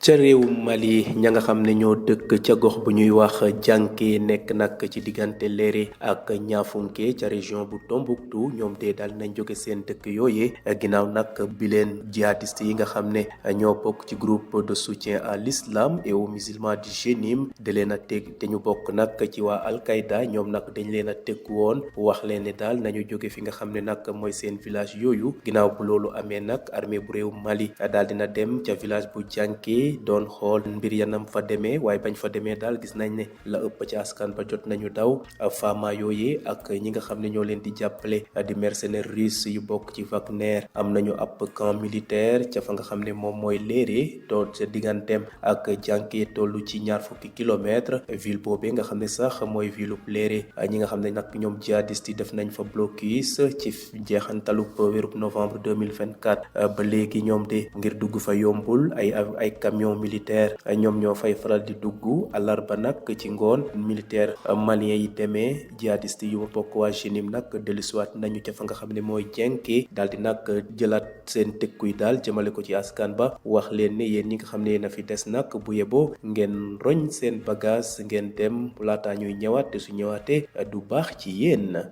ca réewum Mali ña nga xam ne ñoo dëkk ca gox bu ñuy wax Janké nekk nag ci diggante Léré ak Niafounké ca région bu Tombouctou ñoom de daal nañ jóge seen dëkk yooyee ginnaaw nag bi leen djihadiste yi nga xam ne ñoo bokk ci groupe de soutien à l'islam et aux musulmans du Jénim da leen a teg te ñu bokk nag ci waa Al-Qaïda ñoom nag dañ leen a teg woon wax leen ne daal nañu jóge fi nga xam ne nag mooy seen village yooyu ginnaaw bu loolu amee nag armée bu réewum Mali daal dina dem ca village bu Janké doon xool mbir yanam fa demee waaye bañ fa demee daal gis nañ ne la ëpp ci askan ba jot nañu daw faama yooyee ak ñi nga xam ne ñoo leen di jàppale di mercenaires russes yu bokk ci Wagner am nañu ab camp militaire ca fa nga xam ne moom mooy Léré doon sa digganteem ak Janké tollu ci 20 kilomètres ville boobee nga xam ne sax mooy ville bu Léré ñi nga xam ne nag ñoom djihadistes yi def nañ fa blocus ci jeexantalu weerub novembre 2024 ba léegi ñoom de ngir dugg fa yombul ay camion militaire ñoom ñoo fay faral di dugg àllarba nag ci ngoon militaire malien yi demee djihadiste yu bokk waa Jénim nag dellusiwaat nañu ca fa nga xam ne mooy Janké daal di nag jëlaat seen tëkkuy daal jëmale ko ci askan ba wax leen ne yéen ñi nga xam ne yéen a fi des nag bu yeboo ngeen roñ seen bagage ngeen dem laataa ñuy ñëwaat te su ñëwaatee du baax ci yéen.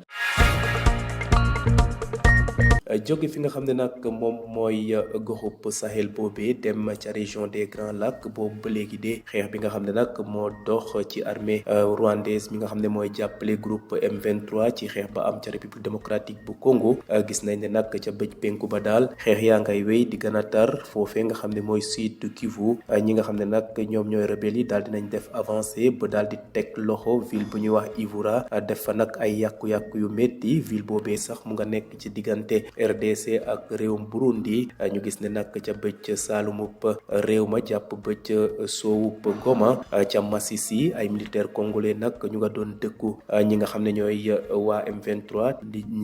jóge fi nga xam ne nag moom mooy goxub Sahel boobee dem ca région des Grands Lacs boobu ba léegi de xeex bi nga xam ne nag moo dox ci armée rwandaise mi nga xam ne mooy jàppale groupe M23 ci xeex ba am ca République démocratique bu Congo gis nañ ne nag ca bëj penku ba daal xeex yaa ngay wéy di gën a tar foofee nga xam ne mooy sud Kivu ñi nga xam ne nag ñoom ñooy rebelle yi daal dinañ def avancé ba daal di teg loxo ville bu ñuy wax Ivura def fa nag ay yàqu-yàqu yu métti ville boobee sax mu nga nekk ci diggante RDC ak réewum Burundi ñu gis ne nag ca bëj saalumub réew ma jàpp bëj soowub Goma ca Masisi ay militaire congolais nag ñu nga doon dëkku ñi nga xam ne ñooy waa M23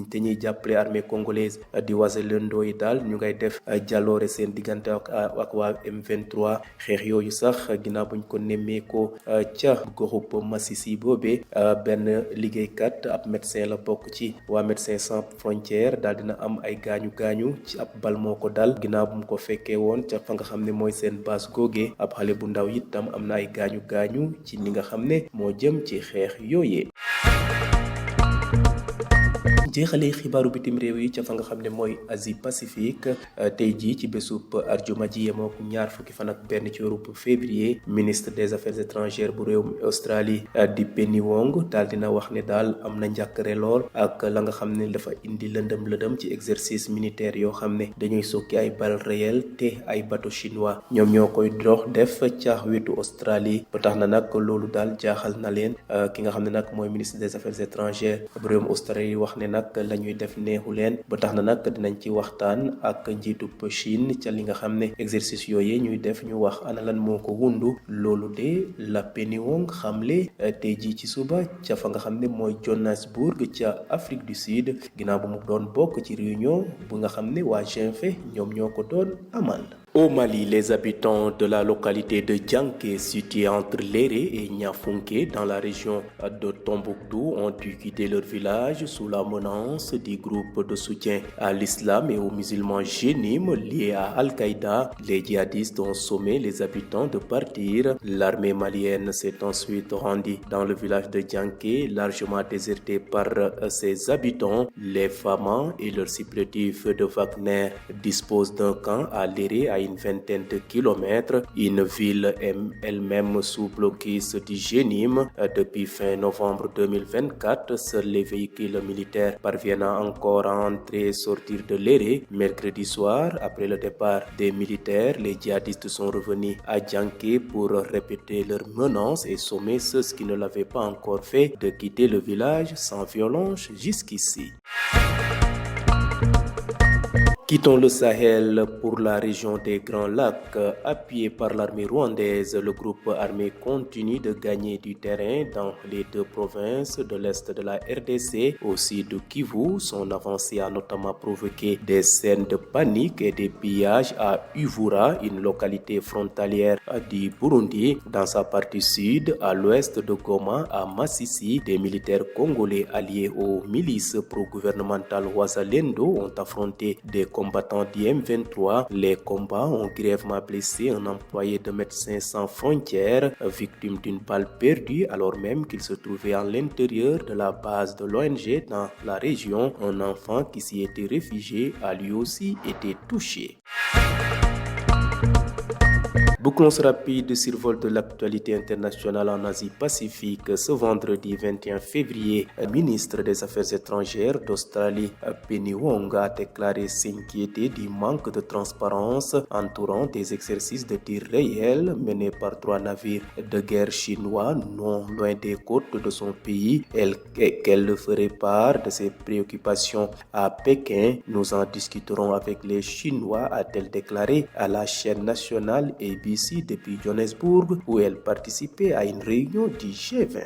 te ñuy jàppale armée congolaise di Wazalendo yi daal ñu ngay def jaloore seen diggante ak waa M23 xeex yooyu sax ginnaaw buñ ko nemmeekoo ca goxub Masisi boobee benn liggéeykat ab médecin la bokk ci waa Médecins sans frontières daal dina am ay gaañu ci ab bal moo ko dal ginnaaw bu mu ko fekkee woon ca fa nga xam ne mooy seen base googee ab xale bu ndaw itam am na ay gaañu ci li nga xam ne moo jëm ci xeex yooyee. jeexalee xibaaru bitim réew yi ca fa nga xam ne mooy Asie Pacifique tey jii ci bésub arjuma ji yemoo ko 20 fan ak benn ci weeru février ministre des affaires étrangères bu réewum Australie di Penny Wong daal dina wax ne daal am na njàkkare lool ak la nga xam ne dafa indi lëndëm ci exercice militaire yoo xam ne dañuy sokki ay balles réelles te ay bateau chinois ñoom ñoo koy dox def ca wetu Australie ba tax na nag loolu daal jaaxal na leen ki nga xam ne nag mooy ministre des affaires étrangères bu réewum Australie wax ne nag la ñuy def neexu leen ba tax na nag dinañ ci waxtaan ak njiitub Chine ca li nga xam ne exercice yooyu ñuy def ñu wax ana lan moo ko wundu loolu de la Penny Wong xamle tey jii ci suba ca fa nga xam ne mooy Johannesburg ca Afrique du Sud ginnaaw bu mu doon bokk ci réunion bu nga xam ne waa G20 ñoom ñoo ko doon amal. Au Mali, les habitants de la localité de Janké, située entre Léré et Niafounké, dans la région de Tombouctou, ont dû quitter leur village sous la menace du groupe de soutien à l'islam et aux musulmans Jénim liés à Al-Qaïda. Les djihadistes ont sommé les habitants de partir. L'armée malienne s'est ensuite rendue dans le village de Janké, largement déserté par ses habitants. Les Famas et leurs supplétifs de Wagner disposent d'un camp à Léré à une vingtaine de kilomètres, une ville elle-même sous blocus du Jénim. Depuis fin novembre 2024, seuls les véhicules militaires parviennent encore à entrer et sortir de Léré. Mercredi soir, après le départ des militaires, les djihadistes sont revenus à Janké pour répéter leurs menaces et sommer ceux qui ne l'avaient pas encore fait de quitter le village sans violence jusqu'ici. Quittons le Sahel pour la région des Grands Lacs. Appuyé par l'armée rwandaise, le groupe armé continue de gagner du terrain dans les deux provinces de l'est de la RDC. Au sud de Kivu, son avancée a notamment provoqué des scènes de panique et des pillages à Uvura, une localité frontalière du Burundi. Dans sa partie sud, à l'ouest de Goma, à Masisi, des militaires congolais alliés aux milices pro-gouvernementales Wazalendo ont affronté des combattants du M23. Les combats ont grièvement blessé un employé de Médecins sans frontières, victime d'une balle perdue alors même qu'il se trouvait à l'intérieur de la base de l'ONG dans la région. Un enfant qui s'y était réfugié a lui aussi été touché. Bouclons ce rapide survol de l'actualité internationale en Asie-Pacifique. Ce vendredi 21 février, le ministre des Affaires étrangères d'Australie, Penny Wong, a déclaré s'inquiéter du manque de transparence entourant des exercices de tir réels menés par 3 navires de guerre chinois non loin des côtes de son pays et qu'elle ferait part de ses préoccupations à Pékin. Nous en discuterons avec les Chinois, a-t-elle déclaré à la chaîne nationale ABC depuis Johannesburg où elle participait à une réunion du G20.